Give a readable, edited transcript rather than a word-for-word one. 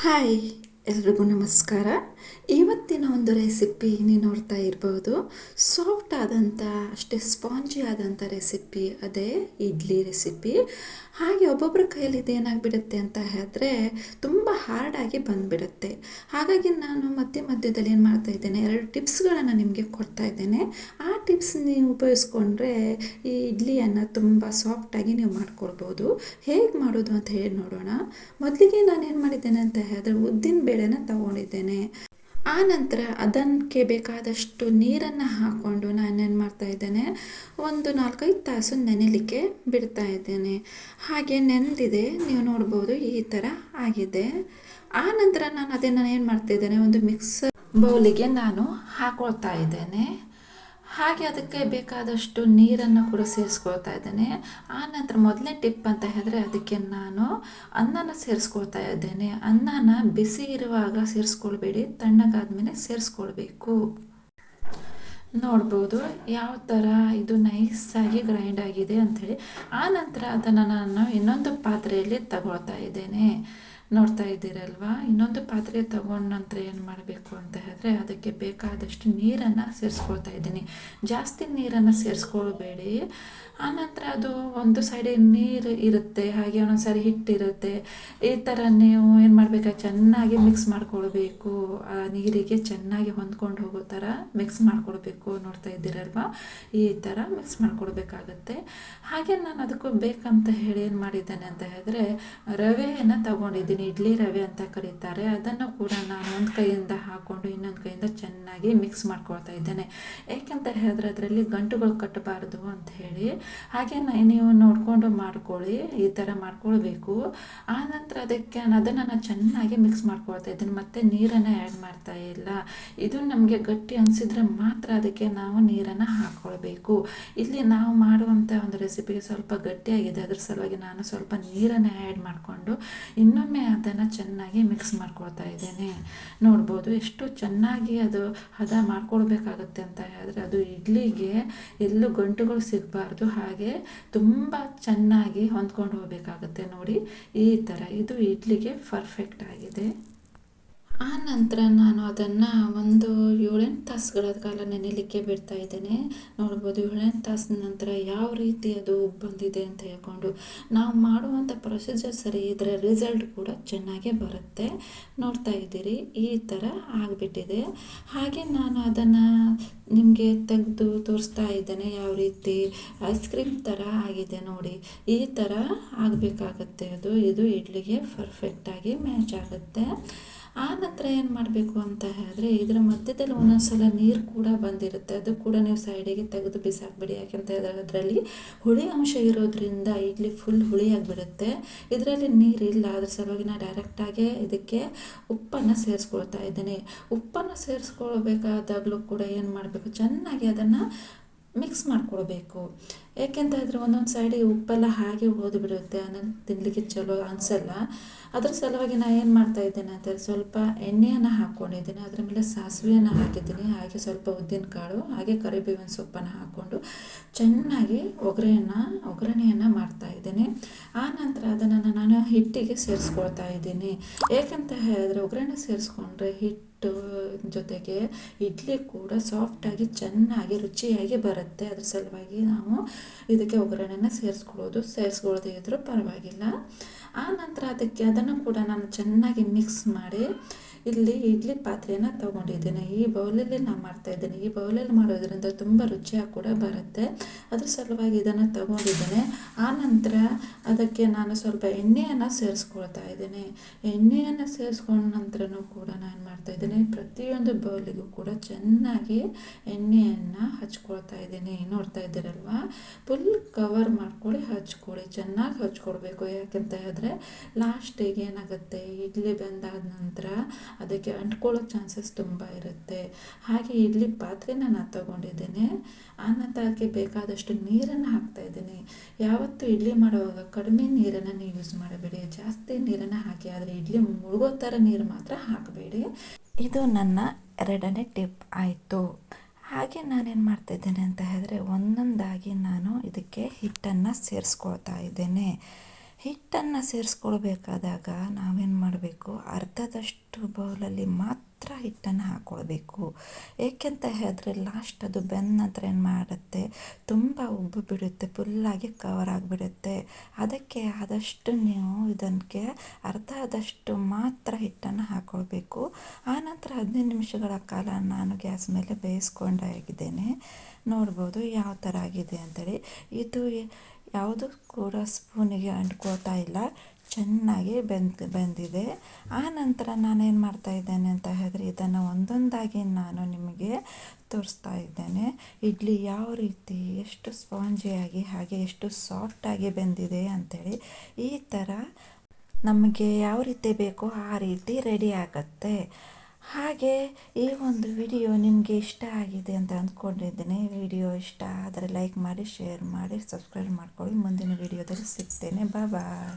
Hi, ಎಲ್ರಿಗೂ ನಮಸ್ಕಾರ. ಇವತ್ತಿನ ಒಂದು ರೆಸಿಪಿ ನೀವು ನೋಡ್ತಾ ಇರ್ಬೋದು. ಸಾಫ್ಟ್ ಆದಂಥ, ಅಷ್ಟೇ ಸ್ಪಾಂಜಿ ಆದಂಥ ರೆಸಿಪಿ, ಅದೇ ಇಡ್ಲಿ ರೆಸಿಪಿ. ಹಾಗೆ ಒಬ್ಬೊಬ್ಬರ ಕೈಯಲ್ಲಿ ಇದೇನಾಗ್ಬಿಡುತ್ತೆ ಅಂತ ಹೇಳಿದ್ರೆ ತುಂಬ ಹಾರ್ಡಾಗಿ ಬಂದುಬಿಡುತ್ತೆ. ಹಾಗಾಗಿ ನಾನು ಮಧ್ಯದಲ್ಲಿ ಏನು ಮಾಡ್ತಾ ಇದ್ದೇನೆ, 2 ಟಿಪ್ಸ್ಗಳನ್ನು ನಿಮಗೆ ಕೊಡ್ತಾ ಇದ್ದೇನೆ. ಆ ಟಿಪ್ಸ್ ನೀವು ಉಪಯೋಗಿಸ್ಕೊಂಡ್ರೆ ಈ ಇಡ್ಲಿಯನ್ನು ತುಂಬ ಸಾಫ್ಟಾಗಿ ನೀವು ಮಾಡ್ಕೊಳ್ಬೋದು. ಹೇಗೆ ಮಾಡೋದು ಅಂತ ಹೇಳಿ ನೋಡೋಣ. ಮೊದಲಿಗೆ ನಾನು ಏನು ಮಾಡಿದ್ದೇನೆ ಅಂತ ಹೇಳಿದ್ರೆ ಉದ್ದಿನ ಬೇಳೆನ ತಗೊಂಡಿದ್ದೇನೆ. ಆ ನಂತರ ಅದಕ್ಕೆ ಬೇಕಾದಷ್ಟು ನೀರನ್ನು ಹಾಕ್ಕೊಂಡು ನಾನೇನು ಮಾಡ್ತಾ ಇದ್ದೇನೆ, ಒಂದು 4-5 ತಾಸು ನೆನೆಲಿಕ್ಕೆ ಬಿಡ್ತಾ ಇದ್ದೇನೆ. ಹಾಗೆ ನೆನೆದಿದೆ, ನೀವು ನೋಡ್ಬೋದು ಈ ಥರ ಆಗಿದೆ. ಆ ನಂತರ ನಾನು ಅದನ್ನು ಏನು ಮಾಡ್ತಾ ಇದ್ದೇನೆ, ಒಂದು ಮಿಕ್ಸರ್ ಬೌಲಿಗೆ ನಾನು ಹಾಕೊಳ್ತಾ ಇದ್ದೇನೆ. ಹಾಗೆ ಅದಕ್ಕೆ ಬೇಕಾದಷ್ಟು ನೀರನ್ನು ಕೂಡ ಸೇರಿಸ್ಕೊಳ್ತಾ ಇದ್ದೇನೆ. ಆ ನಂತರ ಮೊದಲನೇ ಟಿಪ್ ಅಂತ ಹೇಳಿದ್ರೆ ಅದಕ್ಕೆ ನಾನು ಅನ್ನನ ಸೇರಿಸ್ಕೊಳ್ತಾ ಇದ್ದೇನೆ. ಅನ್ನನ ಬಿಸಿ ಇರುವಾಗ ಸೇರಿಸ್ಕೊಳ್ಬೇಡಿ, ತಣ್ಣಗಾದ್ಮೇಲೆ ಸೇರಿಸ್ಕೊಳ್ಬೇಕು. ನೋಡ್ಬೋದು ಯಾವ ಥರ ಇದು ನೈಸಾಗಿ ಗ್ರೈಂಡ್ ಆಗಿದೆ ಅಂಥೇಳಿ. ಆ ನಂತರ ಅದನ್ನು ನಾನು ಇನ್ನೊಂದು ಪಾತ್ರೆಯಲ್ಲಿ ತಗೊಳ್ತಾ ಇದ್ದೇನೆ. ನೋಡ್ತಾ ಇದ್ದೀರಲ್ವಾ, ಇನ್ನೊಂದು ಪಾತ್ರೆ ತಗೊಂಡ ನಂತರ ಏನು ಮಾಡಬೇಕು ಅಂತ ಹೇಳಿದ್ರೆ ಅದಕ್ಕೆ ಬೇಕಾದಷ್ಟು ನೀರನ್ನು ಸೇರಿಸ್ಕೊಳ್ತಾ ಇದ್ದೀನಿ. ಜಾಸ್ತಿ ನೀರನ್ನು ಸೇರಿಸ್ಕೊಳ್ಬೇಡಿ. ಆನಂತರ ಅದು ಒಂದು ಸೈಡಿಗೆ ನೀರು ಇರುತ್ತೆ, ಹಾಗೆ ಒಂದೊಂದು ಸಾರಿ ಹಿಟ್ಟಿರುತ್ತೆ. ಈ ಥರ ನೀವು ಏನು ಮಾಡಬೇಕು, ಚೆನ್ನಾಗಿ ಮಿಕ್ಸ್ ಮಾಡ್ಕೊಳ್ಬೇಕು. ಆ ನೀರಿಗೆ ಚೆನ್ನಾಗಿ ಹೊಂದ್ಕೊಂಡು ಹೋಗೋ ಥರ ಮಿಕ್ಸ್ ಮಾಡ್ಕೊಳ್ಬೇಕು. ನೋಡ್ತಾ ಇದ್ದೀರಲ್ವಾ, ಈ ಥರ ಮಿಕ್ಸ್ ಮಾಡ್ಕೊಳ್ಬೇಕಾಗತ್ತೆ. ಹಾಗೆ ನಾನು ಅದಕ್ಕೂ ಬೇಕಂತ ಹೇಳಿ ಏನು ಮಾಡಿದ್ದೇನೆ ಅಂತ ಹೇಳಿದ್ರೆ ರವೆಯನ್ನು ತಗೊಂಡಿದ್ದೀನಿ. ಇಡ್ಲಿ ರವೆ ಅಂತ ಕರೀತಾರೆ. ಅದನ್ನು ಕೂಡ ನಾನು ಒಂದು ಕೈಯಿಂದ ಹಾಕ್ಕೊಂಡು ಇನ್ನೊಂದು ಕೈಯಿಂದ ಚೆನ್ನಾಗಿ ಮಿಕ್ಸ್ ಮಾಡ್ಕೊಳ್ತಾ ಇದ್ದೇನೆ. ಏಕೆಂತ ಹೇಳಿದ್ರೆ ಅದರಲ್ಲಿ ಗಂಟುಗಳು ಕಟ್ಟಬಾರ್ದು ಅಂತ ಹೇಳಿ. ಹಾಗೆ ನೀವು ನೋಡಿಕೊಂಡು ಮಾಡ್ಕೊಳ್ಳಿ, ಈ ಥರ ಮಾಡ್ಕೊಳ್ಬೇಕು. ಆ ನಂತರ ಅದಕ್ಕೆ ಅದನ್ನು ನಾನು ಚೆನ್ನಾಗಿ ಮಿಕ್ಸ್ ಮಾಡ್ಕೊಳ್ತಾ ಇದ್ದೀನಿ. ಮತ್ತು ನೀರನ್ನು ಆ್ಯಡ್ ಮಾಡ್ತಾ ಇಲ್ಲ. ಇದು ನಮಗೆ ಗಟ್ಟಿ ಅನಿಸಿದ್ರೆ ಮಾತ್ರ ಅದಕ್ಕೆ ನಾವು ನೀರನ್ನು ಹಾಕ್ಕೊಳ್ಬೇಕು. ಇಲ್ಲಿ ನಾವು ಮಾಡುವಂಥ ಒಂದು ರೆಸಿಪಿಗೆ ಸ್ವಲ್ಪ ಗಟ್ಟಿಯಾಗಿದೆ, ಅದ್ರ ಸಲುವಾಗಿ ನಾನು ಸ್ವಲ್ಪ ನೀರನ್ನು ಆ್ಯಡ್ ಮಾಡಿಕೊಂಡು ಇನ್ನೊಮ್ಮೆ ಅದನ್ನು ಚೆನ್ನಾಗಿ ಮಿಕ್ಸ್ ಮಾಡ್ಕೊಳ್ತಾ ಇದ್ದೇನೆ. ನೋಡ್ಬೋದು ಎಷ್ಟು ಚೆನ್ನಾಗಿ ಅದು ಹದ ಮಾಡ್ಕೊಳ್ಬೇಕಾಗತ್ತೆ ಅಂತ ಹೇಳಿದ್ರೆ ಅದು ಇಡ್ಲಿಗೆ ಎಲ್ಲೂ ಗಂಟುಗಳು ಸಿಗಬಾರ್ದು. ಹಾಗೆ ತುಂಬ ಚೆನ್ನಾಗಿ ಹೊಂದ್ಕೊಂಡು ಹೋಗಬೇಕಾಗತ್ತೆ. ನೋಡಿ ಈ ಥರ ಇದು ಇಡ್ಲಿಗೆ ಪರ್ಫೆಕ್ಟ್ ಆಗಿದೆ. ಆ ನಂತರ ನಾನು ಅದನ್ನು ಒಂದು 7-8 ತಾಸುಗಳ ಕಾಲ ನೆನೆಯಲಿಕ್ಕೆ ಬಿಡ್ತಾ ಇದ್ದೇನೆ. ನೋಡ್ಬೋದು 7-8 ತಾಸಿನ ನಂತರ ಯಾವ ರೀತಿ ಅದು ಬಂದಿದೆ ಅಂತ ಹೇಳ್ಕೊಂಡು ನಾವು ಮಾಡುವಂಥ ಪ್ರೊಸೀಜರ್ ಸರಿ ಇದ್ದರೆ ರಿಸಲ್ಟ್ ಕೂಡ ಚೆನ್ನಾಗೇ ಬರುತ್ತೆ. ನೋಡ್ತಾ ಇದ್ದೀರಿ ಈ ಥರ ಆಗಿಬಿಟ್ಟಿದೆ. ಹಾಗೆ ನಾನು ಅದನ್ನು ನಿಮಗೆ ತೆಗೆದು ತೋರಿಸ್ತಾ ಇದ್ದೇನೆ. ಯಾವ ರೀತಿ ಐಸ್ ಕ್ರೀಮ್ ಥರ ಆಗಿದೆ ನೋಡಿ, ಈ ಥರ ಆಗಬೇಕಾಗತ್ತೆ. ಇದು ಇಡ್ಲಿಗೆ ಪರ್ಫೆಕ್ಟಾಗಿ ಮ್ಯಾಚ್ ಆಗುತ್ತೆ. ಆ ನಂತರ ಏನು ಮಾಡಬೇಕು ಅಂತ ಹೇಳಿದ್ರೆ ಇದರ ಮಧ್ಯದಲ್ಲಿ ಒಂದೊಂದು ಸಲ ನೀರು ಕೂಡ ಬಂದಿರುತ್ತೆ. ಅದು ಕೂಡ ನೀವು ಸೈಡಿಗೆ ತೆಗೆದು ಬಿಸಾಕಬೇಡಿ. ಯಾಕೆಂತ ಹೇಳಿದ್ರೆ ಅದರಲ್ಲಿ ಹುಳಿ ಅಂಶ ಇರೋದ್ರಿಂದ ಇಡ್ಲಿ ಫುಲ್ ಹುಳಿಯಾಗಿಬಿಡುತ್ತೆ. ಇದರಲ್ಲಿ ನೀರಿಲ್ಲ, ಅದ್ರ ಸಲುವಾಗಿ ನಾನು ಡೈರೆಕ್ಟಾಗಿ ಇದಕ್ಕೆ ಉಪ್ಪನ್ನು ಸೇರಿಸ್ಕೊಳ್ತಾ ಇದ್ದೀನಿ. ಉಪ್ಪನ್ನು ಸೇರಿಸ್ಕೊಳ್ಬೇಕಾದಾಗಲೂ ಕೂಡ ಏನು ಮಾಡಬೇಕು, ಚೆನ್ನಾಗಿ ಅದನ್ನು ಮಿಕ್ಸ್ ಮಾಡ್ಕೊಳ್ಬೇಕು. ಏಕೆಂತ ಹೇಳಿದ್ರೆ ಒಂದೊಂದು ಸೈಡಿಗೆ ಉಪ್ಪೆಲ್ಲ ಹಾಗೆ ಬಿಡುತ್ತೆ, ಅನ್ನೋದು ತಿನ್ನಲಿಕ್ಕೆ ಚಲೋ ಅನಿಸಲ್ಲ. ಅದ್ರ ಸಲುವಾಗಿ ನಾನು ಏನು ಮಾಡ್ತಾ ಇದ್ದೇನೆ ಅಂತ ಸ್ವಲ್ಪ ಎಣ್ಣೆಯನ್ನು ಹಾಕ್ಕೊಂಡಿದ್ದೀನಿ. ಅದ್ರ ಮೇಲೆ ಸಾಸಿವೆಯನ್ನು ಹಾಕಿದ್ದೀನಿ. ಹಾಗೆ ಸ್ವಲ್ಪ ಉದ್ದಿನ ಕಾಳು, ಹಾಗೆ ಕರಿಬೇವಿನ ಸೊಪ್ಪನ್ನು ಹಾಕ್ಕೊಂಡು ಚೆನ್ನಾಗಿ ಒಗ್ಗರಣೆಯನ್ನು ಮಾಡ್ತಾ ಇದ್ದೀನಿ. ಆ ನಂತರ ಅದನ್ನು ನಾನು ಹಿಟ್ಟಿಗೆ ಸೇರಿಸ್ಕೊಳ್ತಾ ಇದ್ದೀನಿ. ಏಕೆಂತ ಹೇಳಿದ್ರೆ ಒಗ್ಗರಣೆ ಸೇರಿಸ್ಕೊಂಡ್ರೆ ಹಿಟ್ಟು ಜೊತೆಗೆ ಇಡ್ಲಿ ಕೂಡ ಸಾಫ್ಟಾಗಿ ಚೆನ್ನಾಗಿ ರುಚಿಯಾಗಿ ಬರುತ್ತೆ. ಅದ್ರ ಸಲುವಾಗಿ ನಾವು ಇದಕ್ಕೆ ಒಗ್ಗರಣೆನ ಸೇರಿಸ್ಕೊಳ್ಳೋದೇ ಇದ್ರೂ ಪರವಾಗಿಲ್ಲ. ಆ ನಂತರ ಅದನ್ನು ಕೂಡ ನಾನು ಚೆನ್ನಾಗಿ ಮಿಕ್ಸ್ ಮಾಡಿ ಇಲ್ಲಿ ಇಡ್ಲಿ ಪಾತ್ರೆಯನ್ನು ತೊಗೊಂಡಿದ್ದೇನೆ. ಈ ಬೌಲಲ್ಲಿ ನಾನು ಮಾಡ್ತಾಯಿದ್ದೇನೆ. ಈ ಬೌಲಲ್ಲಿ ಮಾಡೋದ್ರಿಂದ ತುಂಬ ರುಚಿಯಾಗಿ ಕೂಡ ಬರುತ್ತೆ. ಅದ್ರ ಸಲುವಾಗಿ ಇದನ್ನು ತಗೊಂಡಿದ್ದೇನೆ. ಆ ನಂತರ ಅದಕ್ಕೆ ನಾನು ಸ್ವಲ್ಪ ಎಣ್ಣೆಯನ್ನು ಸೇರಿಸ್ಕೊಳ್ತಾ ಇದ್ದೇನೆ. ಎಣ್ಣೆಯನ್ನು ಸೇರಿಸ್ಕೊಂಡ ನಂತರನೂ ಕೂಡ ನಾನು ಮಾಡ್ತಾಯಿದ್ದೇನೆ. ಪ್ರತಿಯೊಂದು ಬೌಲಿಗೂ ಕೂಡ ಚೆನ್ನಾಗಿ ಎಣ್ಣೆಯನ್ನು ಹಚ್ಕೊಳ್ತಾ ಇದ್ದೀನಿ. ನೋಡ್ತಾ ಇದ್ದೀರಲ್ವಾ, ಫುಲ್ ಕವರ್ ಮಾಡ್ಕೊಳ್ಳಿ, ಹಚ್ಕೊಳ್ಳಿ, ಚೆನ್ನಾಗಿ ಹಚ್ಕೊಳ್ಬೇಕು. ಯಾಕೆಂತ ಹೇಳಿದ್ರೆ ಲಾಸ್ಟಿಗೆ ಏನಾಗುತ್ತೆ, ಇಡ್ಲಿ ಬೆಂದಾದ ನಂತರ ಅದಕ್ಕೆ ಅಂಟ್ಕೊಳ್ಳೋ ಚಾನ್ಸಸ್ ತುಂಬ ಇರುತ್ತೆ. ಹಾಗೆ ಇಡ್ಲಿ ಪಾತ್ರೆನ ನಾನು ತಗೊಂಡಿದ್ದೇನೆ. ಆ ನಂತರ ಅದಕ್ಕೆ ಬೇಕಾದಷ್ಟು ನೀರನ್ನು ಹಾಕ್ತಾ ಇದ್ದೀನಿ. ಯಾವತ್ತೂ ಇಡ್ಲಿ ಮಾಡುವಾಗ ಕಡಿಮೆ ನೀರನ್ನು ನೀವು ಯೂಸ್ ಮಾಡಬೇಡಿ, ಜಾಸ್ತಿ ನೀರನ್ನು ಹಾಕಿ. ಆದರೆ ಇಡ್ಲಿ ಮುಳುಗೋ ಥರ ನೀರು ಮಾತ್ರ ಹಾಕಬೇಡಿ. ಇದು ನನ್ನ 2ನೇ ಟಿಪ್ ಆಯಿತು. ಹಾಗೆ ನಾನೇನು ಮಾಡ್ತಾಯಿದ್ದೇನೆ ಅಂತ ಹೇಳಿದ್ರೆ ಒಂದೊಂದಾಗಿ ನಾನು ಇದಕ್ಕೆ ಹಿಟ್ಟನ್ನು ಸೇರಿಸ್ಕೊಳ್ತಾ ಇದ್ದೇನೆ. ಹಿಟ್ಟನ್ನು ಸೇರಿಸ್ಕೊಳ್ಬೇಕಾದಾಗ ನಾವೇನು ಮಾಡಬೇಕು, ಅರ್ಧದಷ್ಟು ಬೌಲಲ್ಲಿ ಮಾತ್ರ ಹಿಟ್ಟನ್ನು ಹಾಕ್ಕೊಳ್ಬೇಕು. ಏಕೆಂತ ಹೇಳಿದ್ರೆ ಲಾಸ್ಟ್ ಅದು ಬೆಂದ ನಂತರ ಏನು ಮಾಡುತ್ತೆ, ತುಂಬ ಉಬ್ಬು ಬಿಡುತ್ತೆ, ಫುಲ್ಲಾಗಿ ಕವರ್ ಆಗಿಬಿಡುತ್ತೆ. ಅದಕ್ಕೆ ಆದಷ್ಟು ನೀವು ಇದಕ್ಕೆ ಅರ್ಧದಷ್ಟು ಮಾತ್ರ ಹಿಟ್ಟನ್ನು ಹಾಕ್ಕೊಳ್ಬೇಕು. ಆನಂತರ 15 ನಿಮಿಷಗಳ ಕಾಲ ನಾನು ಗ್ಯಾಸ್ ಮೇಲೆ ಬೇಯಿಸ್ಕೊಂಡಾಗಿದ್ದೇನೆ. ನೋಡ್ಬೋದು ಯಾವ ಥರ ಆಗಿದೆ ಅಂತೇಳಿ. ಇದು ಯಾವುದು ಕೂಡ ಸ್ಪೂನಿಗೆ ಅಂಟ್ಕೋತಾ ಇಲ್ಲ, ಚೆನ್ನಾಗಿ ಬೆಂದಿದೆ. ಆ ನಂತರ ನಾನೇನು ಮಾಡ್ತಾ ಇದ್ದೇನೆ ಅಂತ ಹೇಳಿದ್ರೆ, ಇದನ್ನು ಒಂದೊಂದಾಗಿ ನಾನು ನಿಮಗೆ ತೋರಿಸ್ತಾ ಇದ್ದೇನೆ. ಇಡ್ಲಿ ಯಾವ ರೀತಿ ಎಷ್ಟು ಸ್ಪಾಂಜಿಯಾಗಿ ಹಾಗೆ ಎಷ್ಟು ಸಾಫ್ಟಾಗಿ ಬೆಂದಿದೆ ಅಂಥೇಳಿ. ಈ ಥರ ನಮಗೆ ಯಾವ ರೀತಿ ಬೇಕೋ ಆ ರೀತಿ ರೆಡಿ ಆಗುತ್ತೆ. ಹಾಗೆ ಈ ಒಂದು ವಿಡಿಯೋ ನಿಮಗೆ ಇಷ್ಟ ಆಗಿದೆ ಅಂತ ಅಂದ್ಕೊಂಡಿದ್ದೀನಿ. ವಿಡಿಯೋ ಇಷ್ಟ ಆದರೆ ಲೈಕ್ ಮಾಡಿ, ಶೇರ್ ಮಾಡಿ, ಸಬ್ಸ್ಕ್ರೈಬ್ ಮಾಡ್ಕೊಳ್ಳಿ. ಮುಂದಿನ ವಿಡಿಯೋದಲ್ಲಿ ಸಿಗ್ತೇನೆ. ಬಾಯ್.